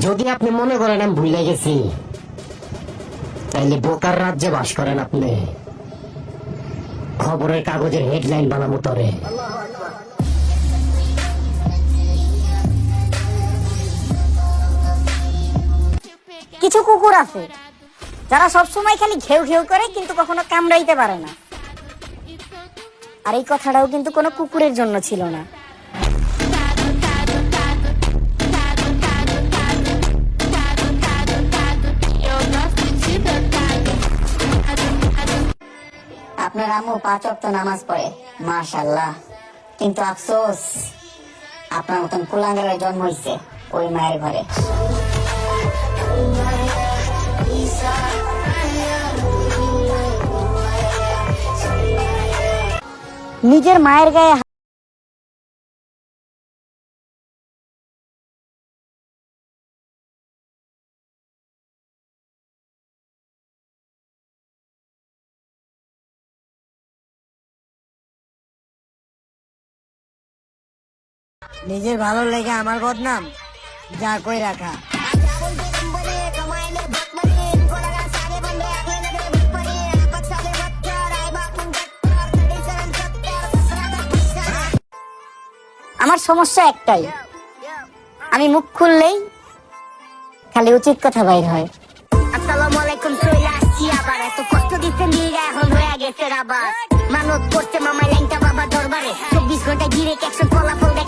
যদি আপনি মনে করেন আমি ভুলে গেছি, তাইলে বোকার রাজ্যে বাস করেন আপনি। খবরের কাগজের হেডলাইন বানাবো তরে। কিছু কুকুর আছে যারা সবসময় খালি ঘেউ ঘেউ করে, কিন্তু কখনো কামড়াইতে পারে না। আর এই কথাটাও কিন্তু কোনো কুকুরের জন্য ছিল না। আপনার আম্মু 5 ওয়াক্ত নামাজ পড়ে, মাশাআল্লাহ, কিন্তু আফসোস আপনার মতন কুলাঙ্গারের জন্ম হইছে ওই মায়ের ঘরে। নিজের মায়ের গায়ে নিজের ভালো লেগে আমার বদনাম যা কই রাখা। আমার সমস্যা একটাই, আমি মুখ খুললেই খালি উচিত কথা বাইর হয়। আসসালামু আলাইকুম, চলে আসছি আবার। এত কষ্ট দিচ্ছেন দিঘা, এখন হয়ে গেছে আবার। মানত করছে মামাই ল্যাংটা বাবা দরবারে, 24 ঘন্টা গিরে অ্যাকশন ফলাফল দেখ